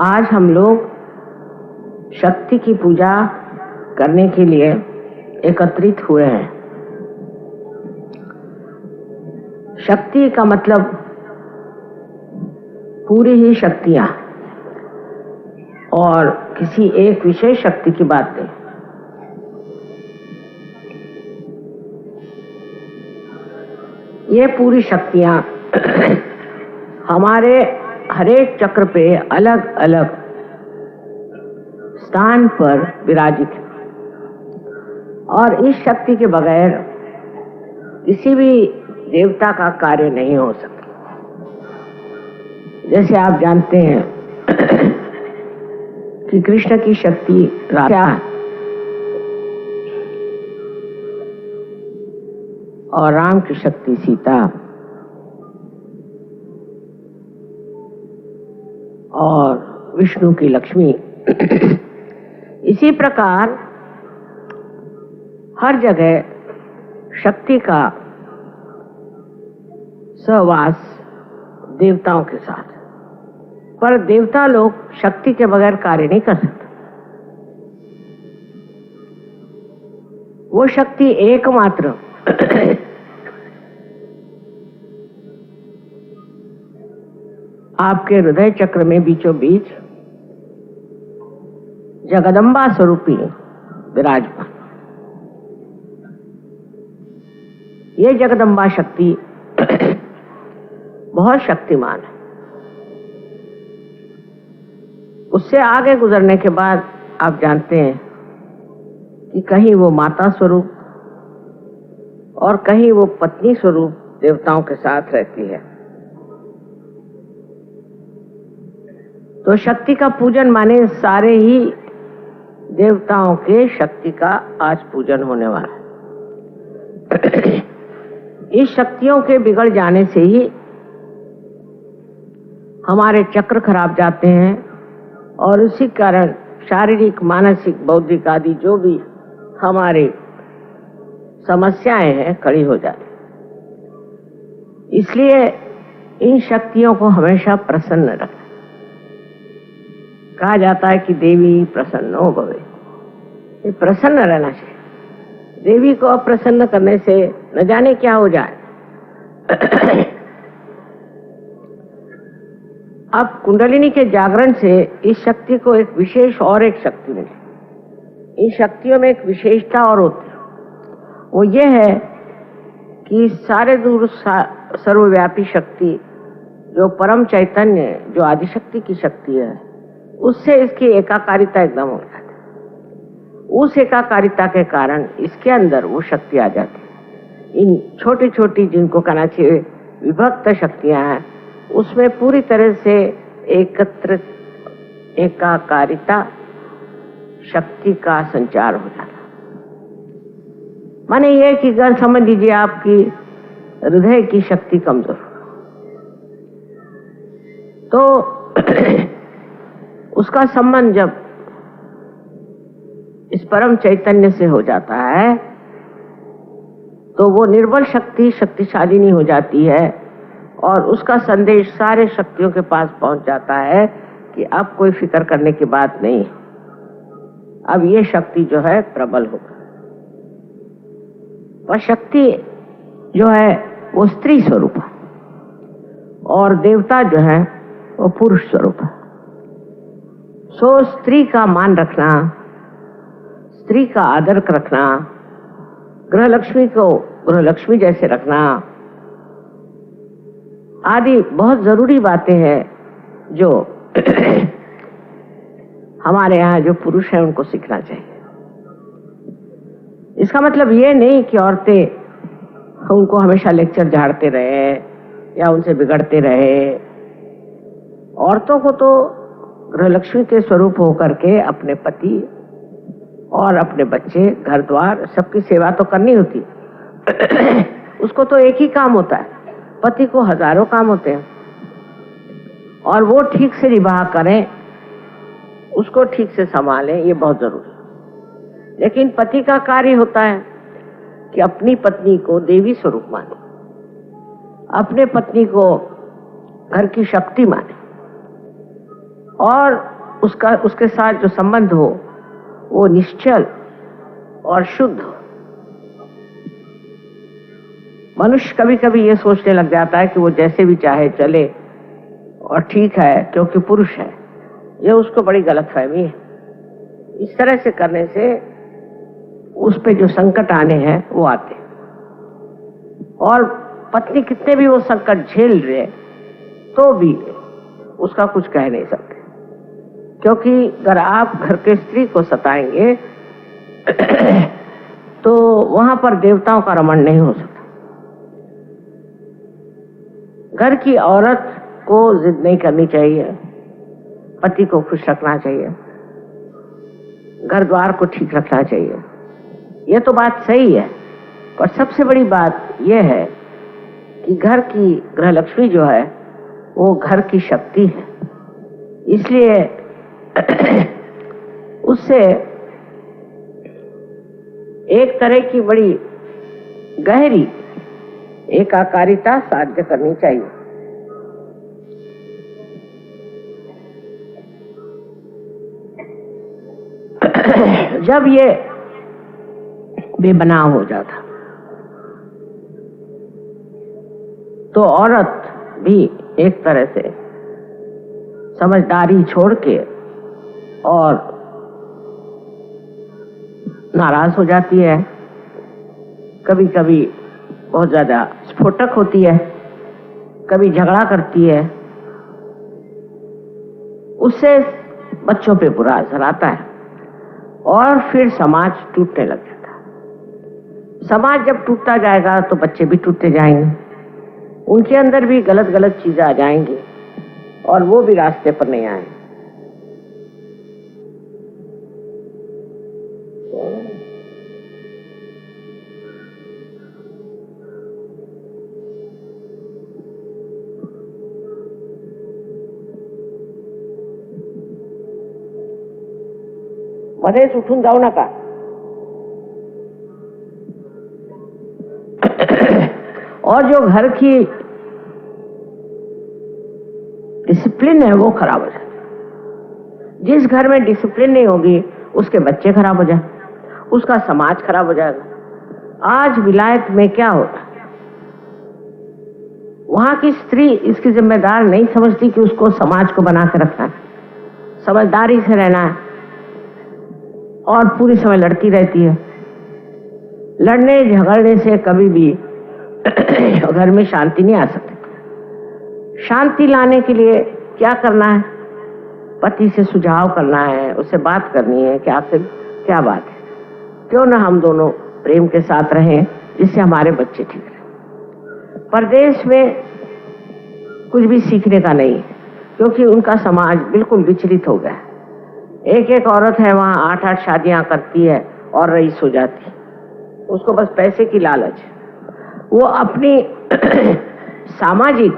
आज हम लोग शक्ति की पूजा करने के लिए एकत्रित हुए हैं। शक्ति का मतलब पूरी ही शक्तियां और किसी एक विशेष शक्ति की बात नहीं। ये पूरी शक्तियां हमारे हरेक चक्र पे अलग अलग स्थान पर विराजित है और इस शक्ति के बगैर किसी भी देवता का कार्य नहीं हो सकता। जैसे आप जानते हैं कि कृष्ण की शक्ति राधा और राम की शक्ति सीता और विष्णु की लक्ष्मी। इसी प्रकार हर जगह शक्ति का सहवास देवताओं के साथ, पर देवता लोग शक्ति के बगैर कार्य नहीं कर सकते। वो शक्ति एकमात्र आपके हृदय चक्र में बीचों बीच जगदम्बा स्वरूपी विराजमान। ये जगदम्बा शक्ति बहुत शक्तिमान है। उससे आगे गुजरने के बाद आप जानते हैं कि कहीं वो माता स्वरूप और कहीं वो पत्नी स्वरूप देवताओं के साथ रहती है। तो शक्ति का पूजन माने सारे ही देवताओं के शक्ति का आज पूजन होने वाला है। इस शक्तियों के बिगड़ जाने से ही हमारे चक्र खराब जाते हैं और उसी कारण शारीरिक, मानसिक, बौद्धिक आदि जो भी हमारी समस्याएं हैं खड़ी हो जाती। इसलिए इन शक्तियों को हमेशा प्रसन्न रखें। कहा जाता है कि देवी प्रसन्नो भवे। ये प्रसन्न रहना चाहिए। देवी को अप्रसन्न करने से न जाने क्या हो जाए। अब कुंडलिनी के जागरण से इस शक्ति को एक विशेष और एक शक्ति मिली। इन शक्तियों में एक विशेषता और होती है। वो ये है कि सारे दूर सर्वव्यापी शक्ति जो परम चैतन्य, जो आदिशक्ति की शक्ति है, उससे इसकी एकाकारिता एकदम हो जाती है। उस एकाकारिता के कारण इसके अंदर वो शक्ति आ जाती है। इन छोटी छोटी, जिनको कहना चाहिए विभक्त शक्तियां हैं, उसमें पूरी तरह से एकत्र एकाकारिता शक्ति का संचार हो जाता है। माने ये कि अगर समझ लीजिए आपकी हृदय की शक्ति कमजोर तो उसका संबंध जब इस परम चैतन्य से हो जाता है तो वो निर्बल शक्ति शक्तिशाली नहीं हो जाती है और उसका संदेश सारे शक्तियों के पास पहुंच जाता है कि अब कोई फिक्र करने की बात नहीं, अब ये शक्ति जो है प्रबल होगा। वह शक्ति जो है वो स्त्री स्वरूप है और देवता जो है वो पुरुष स्वरूप है। सो स्त्री का मान रखना, स्त्री का आदर रखना, गृह लक्ष्मी को गृह लक्ष्मी जैसे रखना आदि बहुत जरूरी बातें हैं जो हमारे यहाँ जो पुरुष हैं उनको सीखना चाहिए। इसका मतलब ये नहीं कि औरतें उनको हमेशा लेक्चर झाड़ते रहे या उनसे बिगड़ते रहे। औरतों को तो गृहलक्ष्मी के स्वरूप होकर के अपने पति और अपने बच्चे, घर द्वार सबकी सेवा तो करनी होती। उसको तो एक ही काम होता है, पति को हजारों काम होते हैं और वो ठीक से निभा करें, उसको ठीक से संभालें, ये बहुत जरूरी है। लेकिन पति का कार्य होता है कि अपनी पत्नी को देवी स्वरूप माने, अपने पत्नी को घर की शक्ति माने और उसके साथ जो संबंध हो वो निश्चल और शुद्ध हो। मनुष्य कभी कभी ये सोचने लग जाता है कि वो जैसे भी चाहे चले और ठीक है क्योंकि पुरुष है। ये उसको बड़ी गलतफहमी है। इस तरह से करने से उस पे जो संकट आने हैं वो आते हैं, और पत्नी कितने भी वो संकट झेल रहे तो भी उसका कुछ कह नहीं सकते, क्योंकि अगर आप घर के स्त्री को सताएंगे तो वहां पर देवताओं का रमण नहीं हो सकता। घर की औरत को जिद नहीं करनी चाहिए, पति को खुश रखना चाहिए, घर द्वार को ठीक रखना चाहिए। यह तो बात सही है, पर सबसे बड़ी बात यह है कि घर की गृहलक्ष्मी जो है वो घर की शक्ति है। इसलिए उससे एक तरह की बड़ी गहरी एकाकारिता साध्य करनी चाहिए। जब ये बेबनाव हो जाता तो औरत भी एक तरह से समझदारी छोड़ के और नाराज हो जाती है, कभी कभी बहुत ज्यादा स्फोटक होती है, कभी झगड़ा करती है, उससे बच्चों पे बुरा असर आता है और फिर समाज टूटने लग जाता है। समाज जब टूटता जाएगा तो बच्चे भी टूटते जाएंगे, उनके अंदर भी गलत गलत चीजें आ जाएंगी और वो भी रास्ते पर नहीं आएंगे। मध्येच उठून जाऊ नका। और जो घर की डिसिप्लिन है वो खराब हो जाए। जिस घर में डिसिप्लिन नहीं होगी उसके बच्चे खराब हो जाए, उसका समाज खराब हो जाएगा। आज विलायत में क्या होता है, वहां की स्त्री इसकी जिम्मेदार नहीं समझती कि उसको समाज को बना के रखना है, समझदारी से रहना है, और पूरी समय लड़ती रहती है। लड़ने झगड़ने से कभी भी घर में शांति नहीं आ सकती। शांति लाने के लिए क्या करना है, पति से सुझाव करना है, उससे बात करनी है कि आखिर क्या बात है, क्यों ना हम दोनों प्रेम के साथ रहें जिससे हमारे बच्चे ठीक रहें। परदेश में कुछ भी सीखने का नहीं है, क्योंकि उनका समाज बिल्कुल विचलित हो गया है। एक एक औरत है वहां 8-8 शादियां करती है और रईस हो जाती है, उसको बस पैसे की लालच है। वो अपनी सामाजिक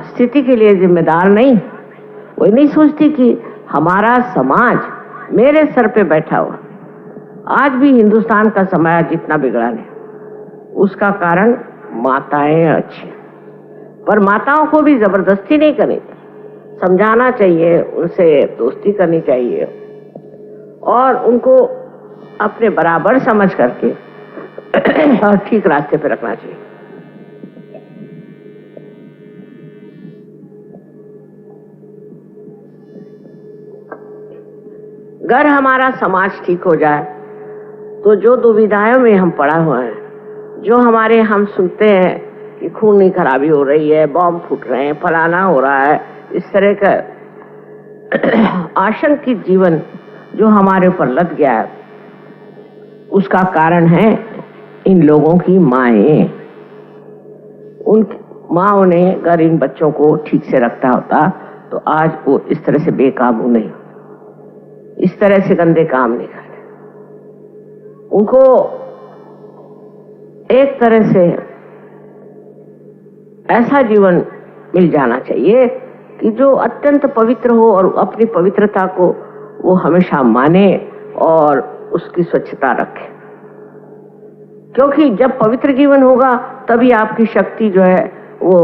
स्थिति के लिए जिम्मेदार नहीं, वो नहीं सोचती कि हमारा समाज मेरे सर पे बैठा हुआ। आज भी हिंदुस्तान का समाज जितना बिगड़ा है उसका कारण माताएं अच्छी, पर माताओं को भी जबरदस्ती नहीं करनी, समझाना चाहिए, उनसे दोस्ती करनी चाहिए और उनको अपने बराबर समझ करके और ठीक रास्ते पे रखना चाहिए। अगर हमारा समाज ठीक हो जाए तो जो दुविधाओं में हम पड़ा हुआ है, जो हमारे हम सुनते हैं कि खून की खराबी हो रही है, बॉम्ब फूट रहे हैं, फलाना हो रहा है, इस तरह का आशंकित जीवन जो हमारे ऊपर लग गया है, उसका कारण है इन लोगों की माएं। उन माओं ने अगर इन बच्चों को ठीक से रखता होता तो आज वो इस तरह से बेकाबू नहीं, इस तरह से गंदे काम नहीं करते। उनको एक तरह से ऐसा जीवन मिल जाना चाहिए कि जो अत्यंत पवित्र हो और अपनी पवित्रता को वो हमेशा माने और उसकी स्वच्छता रखे, क्योंकि जब पवित्र जीवन होगा तभी आपकी शक्ति जो है वो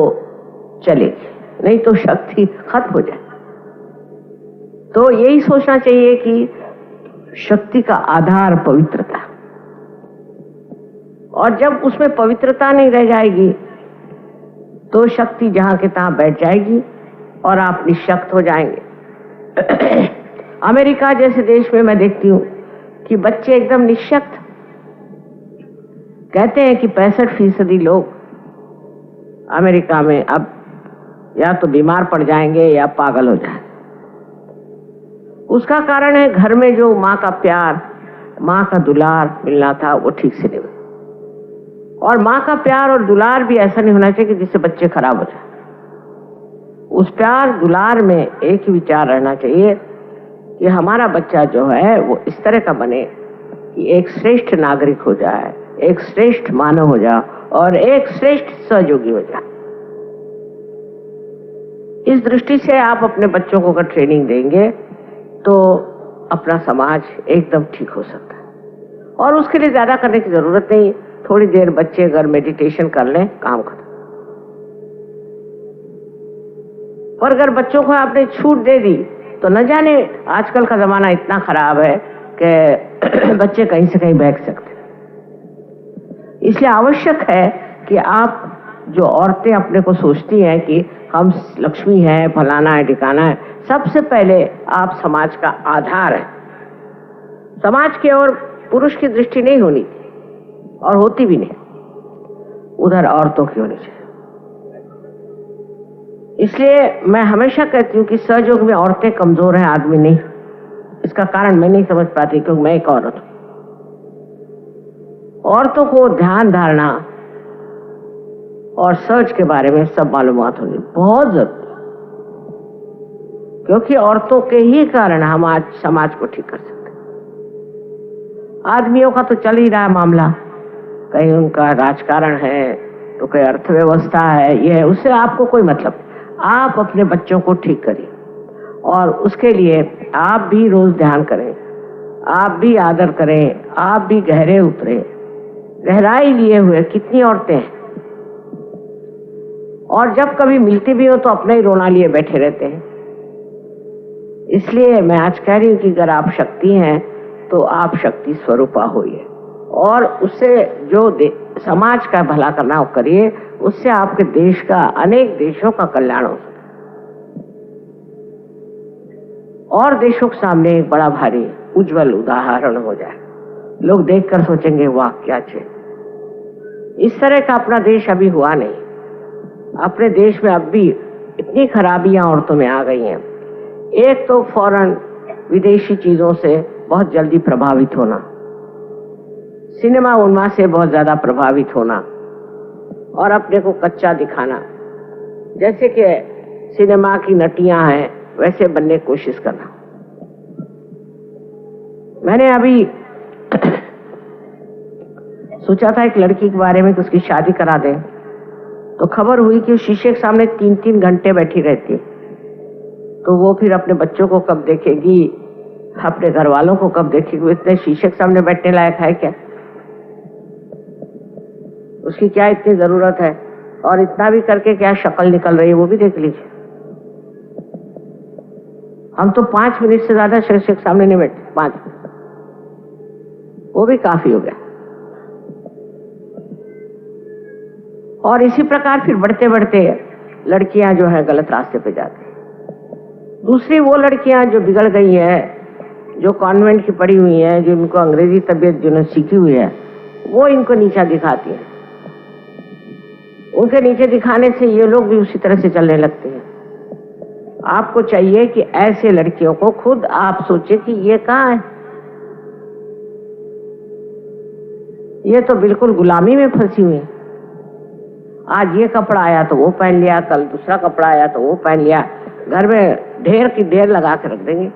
चलेगी, नहीं तो शक्ति खत्म हो जाए। तो यही सोचना चाहिए कि शक्ति का आधार पवित्रता, और जब उसमें पवित्रता नहीं रह जाएगी तो शक्ति जहां के तहां बैठ जाएगी और आप निशक्त हो जाएंगे। अमेरिका जैसे देश में मैं देखती हूँ कि बच्चे एकदम निशक्त, कहते हैं कि 65% लोग अमेरिका में अब या तो बीमार पड़ जाएंगे या पागल हो जाएंगे। उसका कारण है घर में जो माँ का प्यार, माँ का दुलार मिलना था वो ठीक से नहीं मिला। और माँ का प्यार और दुलार भी ऐसा नहीं होना चाहिए कि जिससे बच्चे खराब हो जाए। उस प्यार दुलार में एक ही विचार रहना चाहिए कि हमारा बच्चा जो है वो इस तरह का बने कि एक श्रेष्ठ नागरिक हो जाए, एक श्रेष्ठ मानव हो जाए और एक श्रेष्ठ सहयोगी हो जाए। इस दृष्टि से आप अपने बच्चों को अगर ट्रेनिंग देंगे तो अपना समाज एकदम ठीक हो सकता है। और उसके लिए ज्यादा करने की जरूरत नहीं, थोड़ी देर बच्चे अगर मेडिटेशन कर लें काम खत्म। और अगर बच्चों को आपने छूट दे दी तो न जाने, आजकल का जमाना इतना खराब है कि बच्चे कहीं से कहीं भाग सकते। इसलिए आवश्यक है कि आप जो औरतें अपने को सोचती हैं कि हम लक्ष्मी हैं, फलाना है, ठिकाना है, सबसे पहले आप समाज का आधार है। समाज की ओर पुरुष की दृष्टि नहीं होनी और होती भी नहीं, उधर औरतों की होनी चाहिए। इसलिए मैं हमेशा कहती हूँ कि सहयोग में औरतें कमजोर हैं, आदमी नहीं। इसका कारण मैं नहीं समझ पाती क्योंकि मैं एक औरत हूं। औरतों को ध्यान धारणा और सर्च के बारे में सब मालूमात होनी बहुत जरूरी, क्योंकि औरतों के ही कारण हम आज समाज को ठीक कर सकते हैं। आदमियों का तो चल ही रहा है मामला, कहीं उनका राजकारण है तो कहीं अर्थव्यवस्था है, ये है, उससे आपको कोई मतलब। आप अपने बच्चों को ठीक करिए और उसके लिए आप भी रोज ध्यान करें, आप भी आदर करें, आप भी गहरे उतरे। गहराई लिए हुए कितनी औरतें हैं, और जब कभी मिलती भी हो तो अपना ही रोना लिए बैठे रहते हैं। इसलिए मैं आज कह रही हूँ कि अगर आप शक्ति हैं तो आप शक्ति स्वरूपा होइए और उससे जो समाज का भला करना हो करिए, उससे आपके देश का, अनेक देशों का कल्याण हो सकता और देशों के सामने एक बड़ा भारी उज्जवल उदाहरण हो जाए। लोग देखकर सोचेंगे वाह क्या चीज। इस तरह का अपना देश अभी हुआ नहीं। अपने देश में अब भी इतनी खराबियां औरतों में आ गई हैं। एक तो फौरन विदेशी चीजों से बहुत जल्दी प्रभावित होना, सिनेमा उन्माद से बहुत ज्यादा प्रभावित होना और अपने को कच्चा दिखाना, जैसे कि सिनेमा की नटियां हैं वैसे बनने की कोशिश करना। मैंने अभी सोचा था एक लड़की के बारे में कि उसकी शादी करा दें, तो खबर हुई कि शीशे के सामने 3-3 घंटे बैठी रहती, तो वो फिर अपने बच्चों को कब देखेगी, अपने घर वालों को कब देखेगी। वो इतने शीशे के सामने बैठने लायक है क्या? उसकी क्या इतनी जरूरत है? और इतना भी करके क्या शक्ल निकल रही है वो भी देख लीजिए। हम तो 5 मिनट से ज्यादा शीशे के सामने नहीं बैठते, 5 वो भी काफी हो गया। और इसी प्रकार फिर बढ़ते बढ़ते लड़कियां जो है गलत रास्ते पे जाती हैं। दूसरी वो लड़कियां जो बिगड़ गई हैं, जो कॉन्वेंट की पढ़ी हुई हैं, जो इनको अंग्रेजी तबीयत जिन्होंने सीखी हुई है, वो इनको नीचा दिखाती हैं। उनके नीचे दिखाने से ये लोग भी उसी तरह से चलने लगते हैं। आपको चाहिए कि ऐसे लड़कियों को खुद आप सोचे कि ये कहाँ है, ये तो बिल्कुल गुलामी में फंसी हुई है। आज ये कपड़ा आया तो वो पहन लिया, कल दूसरा कपड़ा आया तो वो पहन लिया, घर में ढेर की ढेर लगा के रख देंगे।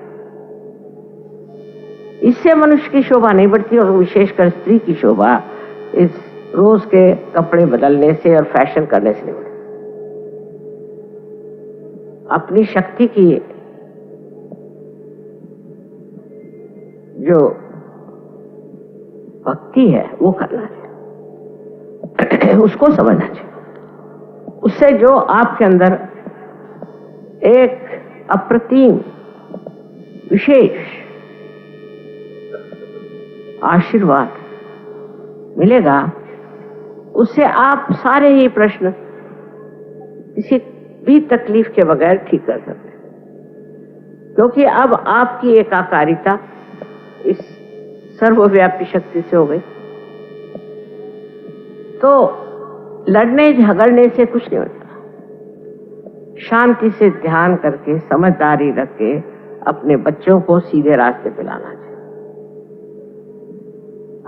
इससे मनुष्य की शोभा नहीं बढ़ती, और विशेषकर स्त्री की शोभा इस रोज के कपड़े बदलने से और फैशन करने से नहीं बढ़ती। अपनी शक्ति की जो भक्ति है वो करना चाहिए, उसको समझना चाहिए। उससे जो आपके अंदर एक अप्रतिम विशेष आशीर्वाद मिलेगा, उससे आप सारे ही प्रश्न किसी भी तकलीफ के बगैर ठीक कर सकते हैं, क्योंकि अब आपकी एकाकारिता इस सर्वव्यापी शक्ति से हो गई। तो लड़ने झगड़ने से कुछ नहीं होता, शांति से ध्यान करके समझदारी रख के अपने बच्चों को सीधे रास्ते पे लाना चाहिए।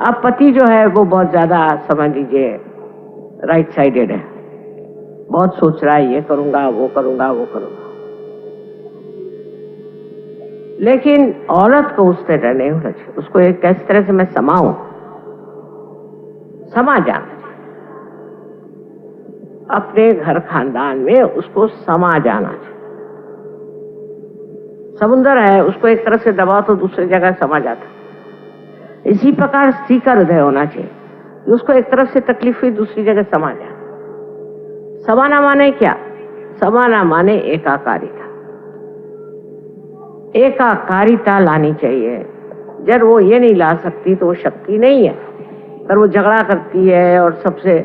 आप पति जो है वो बहुत ज्यादा समझ लीजिए राइट साइडेड है, बहुत सोच रहा है ये करूंगा वो करूंगा वो करूंगा, लेकिन औरत को उस तरह नहीं होना चाहिए। उसको एक कैसी तरह से मैं समाऊं, समा जाना चाहिए अपने घर खानदान में, उसको समा जाना चाहिए। समुंदर है, उसको एक तरफ से दबाओ तो दूसरी जगह समा जाता। इसी प्रकार स्त्री का हृदय होना चाहिए, उसको एक तरफ से तकलीफ हुई दूसरी जगह समा जाए। समाना माने क्या? समाना माने एकाकारिता। एकाकारिता लानी चाहिए। जब वो ये नहीं ला सकती तो वो शक्ति नहीं है। अगर वो झगड़ा करती है और सबसे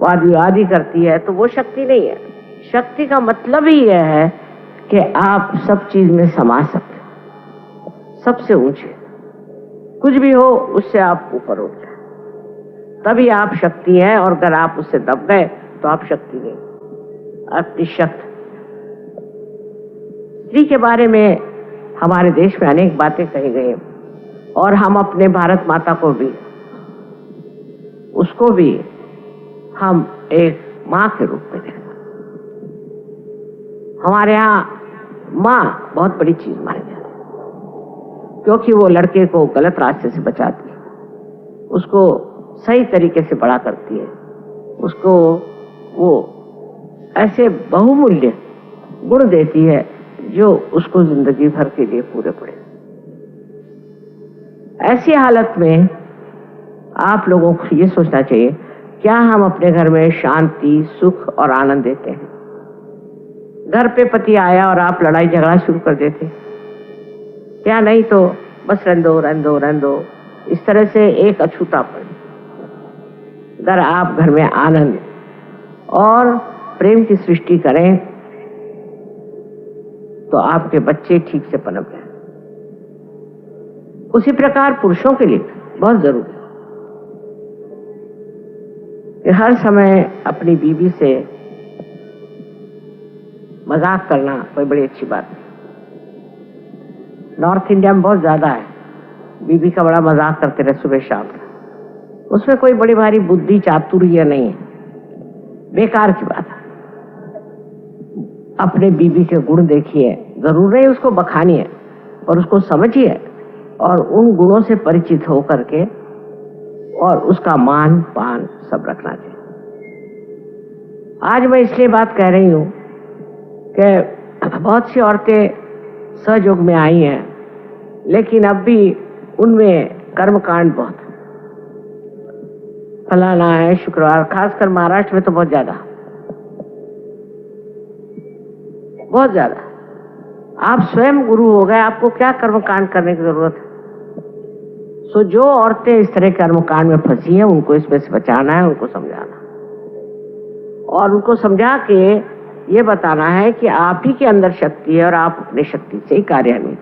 वाद विवादी करती है तो वो शक्ति नहीं है। शक्ति का मतलब ही यह है कि आप सब चीज में समा सकते, सबसे ऊंचे कुछ भी हो उससे आप ऊपर उठ जाए, तभी आप शक्ति हैं। और अगर आप उससे दब गए तो आप शक्ति नहीं, आपकी शक्ति। स्त्री के बारे में हमारे देश में अनेक बातें कही गई और हम अपने भारत माता को भी, उसको भी हम एक माँ के रूप में देखते। हमारे यहाँ माँ बहुत बड़ी चीज मानी जाती है, क्योंकि वो लड़के को गलत रास्ते से बचाती है, उसको सही तरीके से बड़ा करती है, उसको वो ऐसे बहुमूल्य गुण देती है जो उसको जिंदगी भर के लिए पूरे पड़े। ऐसी हालत में आप लोगों को ये सोचना चाहिए, क्या हम अपने घर में शांति, सुख और आनंद देते हैं? घर पे पति आया और आप लड़ाई झगड़ा शुरू कर देते, क्या नहीं तो बस रंदो रंदो रंदो, इस तरह से एक अछूतापन। अगर आप घर में आनंद और प्रेम की सृष्टि करें तो आपके बच्चे ठीक से पनप जाए। उसी प्रकार पुरुषों के लिए बहुत जरूरी है कि हर समय अपनी बीवी से मजाक करना कोई बड़ी अच्छी बात नहीं। नॉर्थ इंडिया में बहुत ज्यादा है, बीवी का बड़ा मजाक करते रहे सुबह शाम। उसमें कोई बड़ी भारी बुद्धि चातुर्य नहीं है, बेकार की बात है। अपने बीवी के गुण देखिए, जरूर नहीं उसको बखानिए और उसको समझिए और उन गुणों से परिचित हो करके और उसका मान पान सब रखना चाहिए। आज मैं इसलिए बात कह रही हूं कि बहुत सी औरतें सहयोग में आई हैं, लेकिन अब भी उनमें कर्मकांड बहुत है। फलाना है, शुक्रवार, खासकर महाराष्ट्र में तो बहुत ज्यादा। आप स्वयं गुरु हो गए, आपको क्या कर्मकांड करने की जरूरत है? सो जो औरतें इस तरह कर्मकांड में फंसी हैं, उनको इसमें से बचाना है, उनको समझाना और उनको समझा के ये बताना है कि आप ही के अंदर शक्ति है और आप अपनी शक्ति से ही कार्यान्वित